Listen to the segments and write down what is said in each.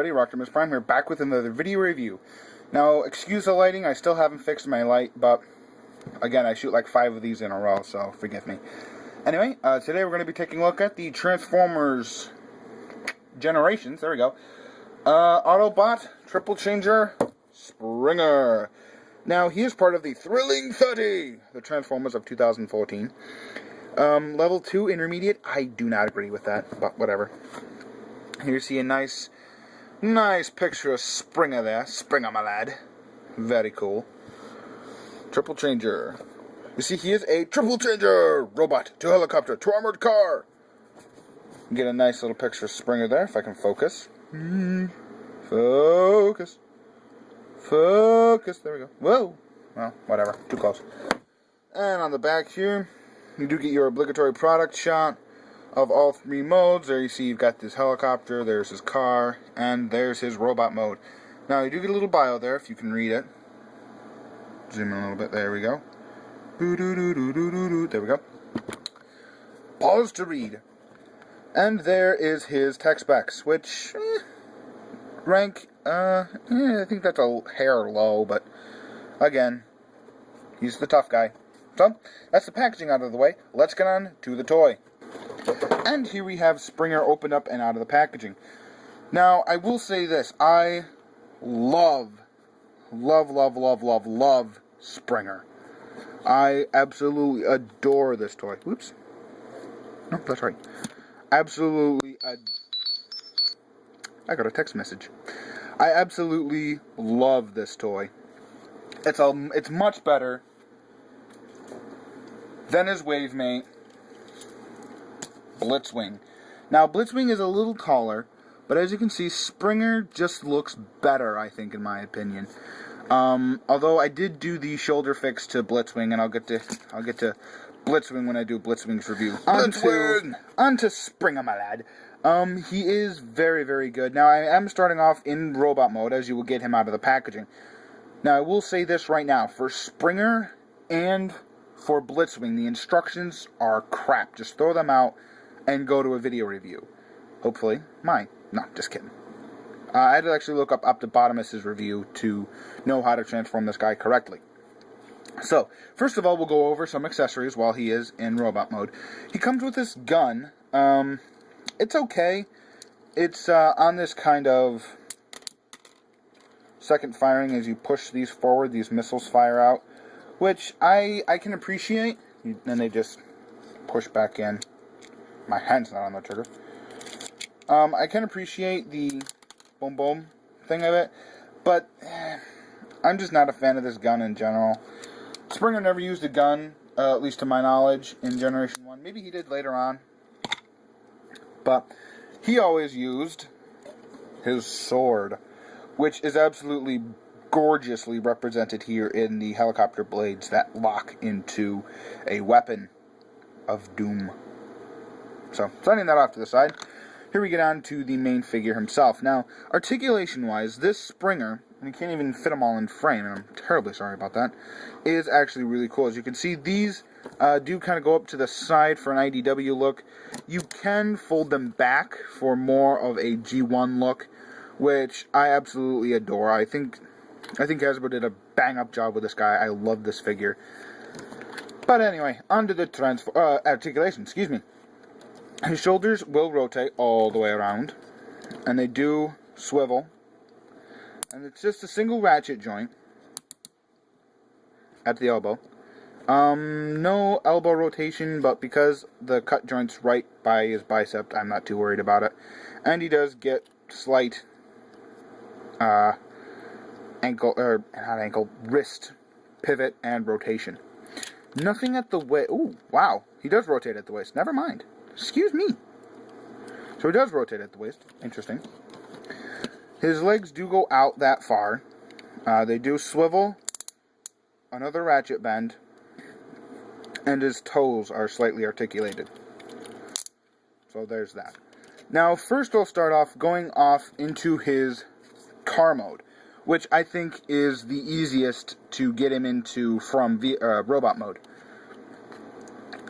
everybody, Optimus Prime here, back with another video review. Now, excuse the lighting, I still haven't fixed my light, but again, I shoot like 5 of these in a row, so forgive me. Anyway, today we're going to be taking a look at the Transformers Generations, there we go, Autobot Triple Changer Springer. Now, he is part of the Thrilling 30, the Transformers of 2014. Level 2 Intermediate, I do not agree with that, but whatever. Here you see a nice picture of Springer there. Springer, my lad. Very cool. Triple Changer. You see, he is a Triple Changer! Robot to helicopter to armored car. You get a nice little picture of Springer there, if I can focus. Focus. Focus. There we go. Whoa. Well, whatever. Too close. And on the back here, you do get your obligatory product shot of all 3 modes. There you see you've got this helicopter, there's his car, and there's his robot mode. Now you do get a little bio there if you can read it. Zoom in a little bit, there we go. There we go. Pause to read. And there is his tech specs, which, rank, I think that's a hair low, but again, he's the tough guy. So, that's the packaging out of the way. Let's get on to the toy. And here we have Springer opened up and out of the packaging. Now, I will say this. I love Springer. I absolutely adore this toy. Whoops. No, that's right. Absolutely I got a text message. I absolutely love this toy. It's much better than his wave mate, Blitzwing. Now, Blitzwing is a little taller, but as you can see, Springer just looks better, I think, in my opinion. Although I did do the shoulder fix to Blitzwing, and I'll get to Blitzwing when I do Blitzwing's review. On to Springer, my lad. He is very, very good. Now, I am starting off in robot mode, as you will get him out of the packaging. Now, I will say this right now. For Springer and for Blitzwing, the instructions are crap. Just throw them out and go to a video review. Hopefully, mine. No, just kidding. I had to actually look up Optimus' review to know how to transform this guy correctly. So, first of all, we'll go over some accessories while he is in robot mode. He comes with this gun. It's okay. It's on this kind of second firing. As you push these forward, these missiles fire out, which I can appreciate. And they just push back in. My hand's not on the trigger. I can appreciate the boom boom thing of it, but I'm just not a fan of this gun in general. Springer never used a gun, at least to my knowledge, in Generation 1. Maybe he did later on, but he always used his sword, which is absolutely gorgeously represented here in the helicopter blades that lock into a weapon of doom. So, setting that off to the side, here we get on to the main figure himself. Now, articulation-wise, this Springer, and you can't even fit them all in frame, and I'm terribly sorry about that, is actually really cool. As you can see, these do kind of go up to the side for an IDW look. You can fold them back for more of a G1 look, which I absolutely adore. I think Hasbro did a bang-up job with this guy. I love this figure. But anyway, on to the articulation, excuse me. His shoulders will rotate all the way around, and they do swivel, and it's just a single ratchet joint at the elbow. No elbow rotation, but because the cut joint's right by his bicep, I'm not too worried about it. And he does get slight wrist pivot and rotation. Nothing at the waist. Ooh, wow, he does rotate at the waist. Never mind. Excuse me. So he does rotate at the waist. Interesting. His legs do go out that far. They do swivel. Another ratchet bend. And his toes are slightly articulated. So there's that. Now, first we'll start off going off into his car mode, which I think is the easiest to get him into from robot mode.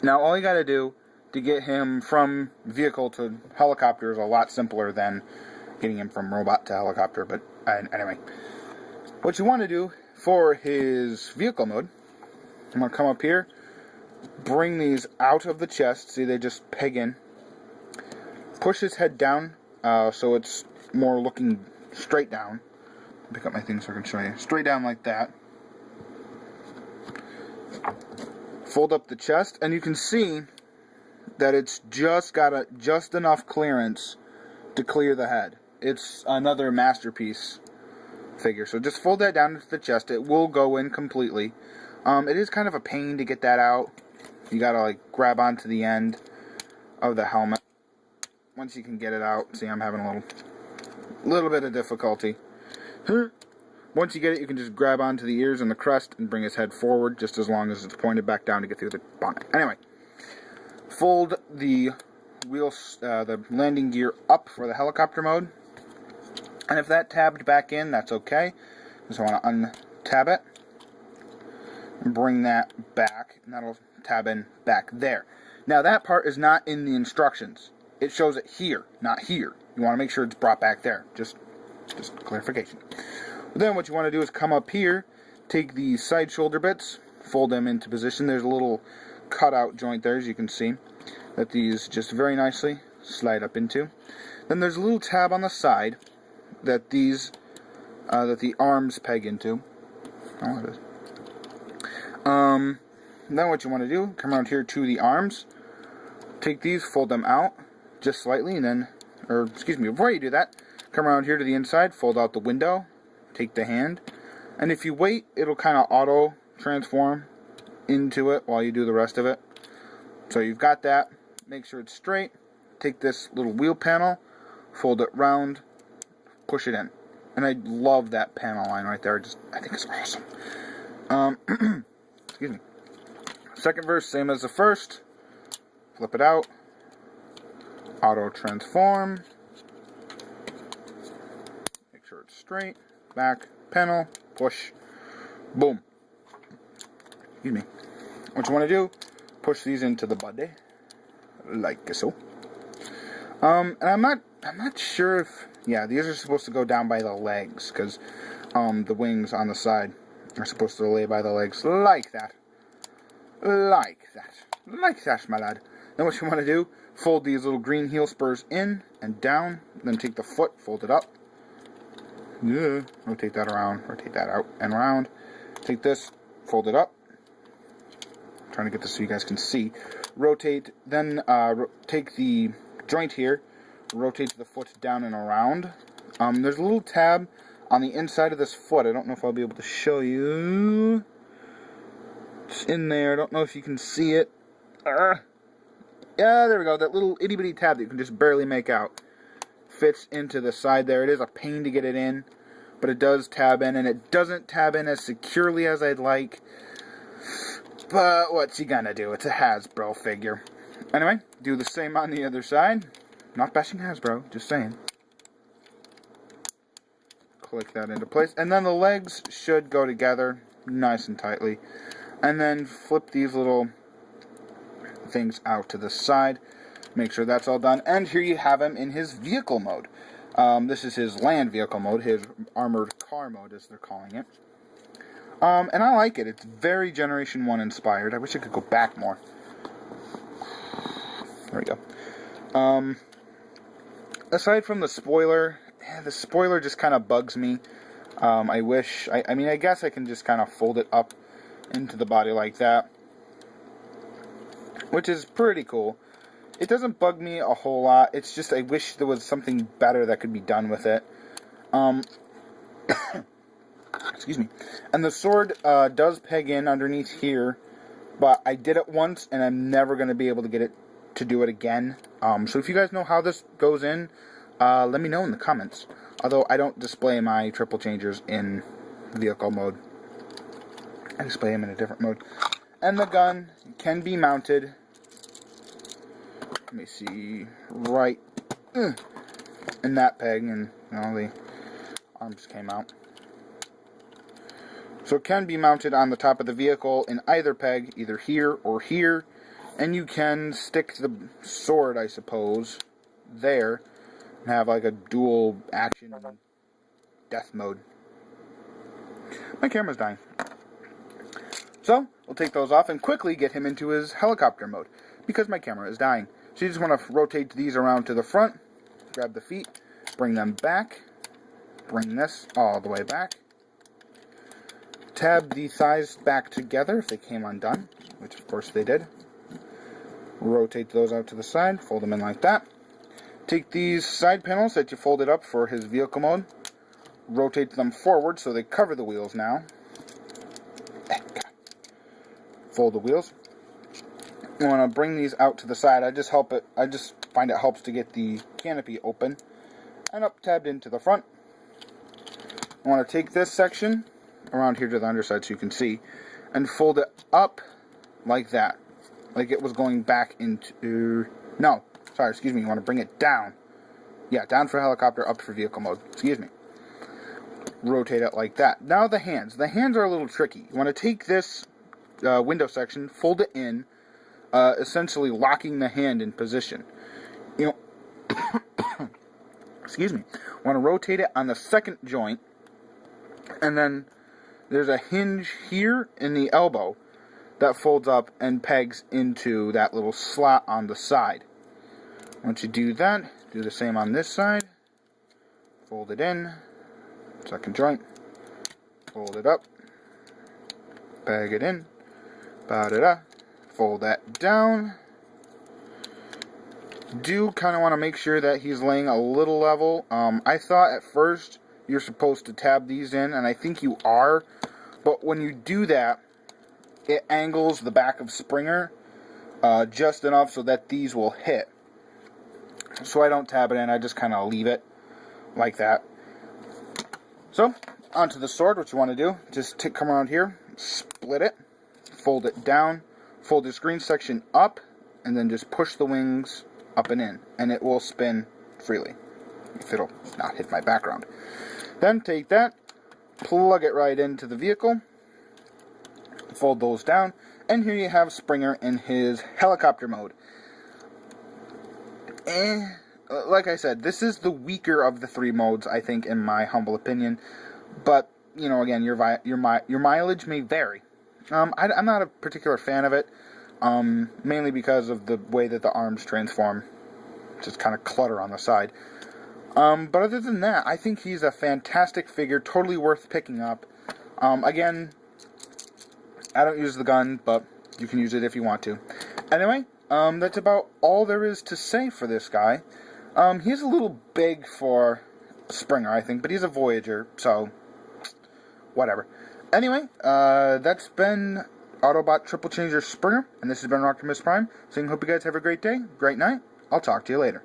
Now, all you gotta do to get him from vehicle to helicopter is a lot simpler than getting him from robot to helicopter, but anyway. What you want to do for his vehicle mode, I'm going to come up here, bring these out of the chest, see they just peg in, push his head down so it's more looking straight down. Pick up my thing so I can show you. Straight down like that. Fold up the chest, and you can see that it's just got just enough clearance to clear the head. It's another masterpiece figure. So just fold that down into the chest. It will go in completely. It is kind of a pain to get that out. You gotta like grab onto the end of the helmet. Once you can get it out, see, I'm having a little bit of difficulty. Once you get it, you can just grab onto the ears and the crest and bring his head forward, just as long as it's pointed back down to get through the bonnet. Anyway, fold the wheels, the landing gear up for the helicopter mode. And if that tabbed back in, that's okay. Just want to untab it and bring that back, and that'll tab in back there. Now that part is not in the instructions. It shows it here, not here. You want to make sure it's brought back there. Just clarification. Then what you want to do is come up here, take the side shoulder bits, fold them into position. There's a little cutout joint there, as you can see, that these just very nicely slide up into. Then there's a little tab on the side that these that the arms peg into. Oh, it is. Then what you want to do, come around here to the arms, take these, fold them out just slightly, and then, or excuse me, before you do that, come around here to the inside, fold out the window, take the hand, and if you wait, it'll kind of auto transform into it while you do the rest of it. So you've got that. Make sure it's straight. Take this little wheel panel, fold it round, push it in. And I love that panel line right there. I think it's awesome. Excuse me. Second verse, same as the first. Flip it out. Auto transform. Make sure it's straight. Back, panel, push, boom. Excuse me. What you want to do, push these into the body, like so. And I'm not sure if, yeah, these are supposed to go down by the legs, because the wings on the side are supposed to lay by the legs, like that. Like that, my lad. Then what you want to do, fold these little green heel spurs in and down, then take the foot, fold it up. Yeah, rotate that around, rotate that out and around. Take this, fold it up. I'm trying to get this so you guys can see. Rotate, then take the joint here, rotate the foot down and around. There's a little tab on the inside of this foot. I don't know if I'll be able to show you. It's in there. I don't know if you can see it. Yeah, there we go. That little itty bitty tab that you can just barely make out. Fits into the side there. It is a pain to get it in, but it does tab in, and it doesn't tab in as securely as I'd like. But what's he gonna do? It's a Hasbro figure. Anyway, do the same on the other side. Not bashing Hasbro, just saying. Click that into place, and then the legs should go together nice and tightly. And then flip these little things out to the side. Make sure that's all done. And here you have him in his vehicle mode. This is his land vehicle mode, his armored car mode, as they're calling it. And I like it. It's very Generation 1 inspired. I wish I could go back more. There we go. Aside from the spoiler just kind of bugs me. I mean, I guess I can just kind of fold it up into the body like that, which is pretty cool. It doesn't bug me a whole lot. It's just I wish there was something better that could be done with it. Excuse me. And the sword does peg in underneath here, but I did it once, and I'm never going to be able to get it to do it again. So if you guys know how this goes in, let me know in the comments. Although I don't display my triple changers in vehicle mode. I display them in a different mode. And the gun can be mounted. Let me see, right in that peg, and the arms came out. So it can be mounted on the top of the vehicle in either peg, either here or here, and you can stick the sword, I suppose, there, and have like a dual action death mode. My camera's dying. So, we'll take those off and quickly get him into his helicopter mode, because my camera is dying. So you just want to rotate these around to the front, grab the feet, bring them back, bring this all the way back, tab the thighs back together if they came undone, which of course they did. Rotate those out to the side, fold them in like that. Take these side panels that you folded up for his vehicle mode, rotate them forward so they cover the wheels now. Fold the wheels. You want to bring these out to the side. I just find it helps to get the canopy open and up tabbed into the front. I want to take this section around here to the underside so you can see and fold it up like that, like it was going back into, no, sorry, excuse me, you want to bring it down. Yeah, down for helicopter, up for vehicle mode. Excuse me. Rotate it like that. Now the hands. The hands are a little tricky. You want to take this window section, fold it in, essentially locking the hand in position. You know, excuse me. Want to rotate it on the second joint, and then there's a hinge here in the elbow that folds up and pegs into that little slot on the side. Once you do that, do the same on this side. Fold it in, second joint, fold it up, peg it in, ba-da-da, fold that down. Do kind of want to make sure that he's laying a little level. I thought at first you're supposed to tab these in, and I think you are, but when you do that, it angles the back of Springer just enough so that these will hit. So I don't tab it in, I just kind of leave it like that. So, onto the sword, what you want to do, just come around here, split it, fold it down, fold the screen section up, and then just push the wings up and in, and it will spin freely, if it'll not hit my background. Then take that, plug it right into the vehicle, fold those down, and here you have Springer in his helicopter mode. Like I said, this is the weaker of the three modes, I think, in my humble opinion. But, you know, again, your mileage may vary. I'm not a particular fan of it, mainly because of the way that the arms transform. Just kind of clutter on the side. But other than that, I think he's a fantastic figure, totally worth picking up. Again, I don't use the gun, but you can use it if you want to. Anyway, that's about all there is to say for this guy. He's a little big for Springer, I think, but he's a Voyager, so whatever. Anyway, that's been Autobot Triple Changer Springer, and this has been Optimus Prime, saying hope you guys have a great day, great night. I'll talk to you later.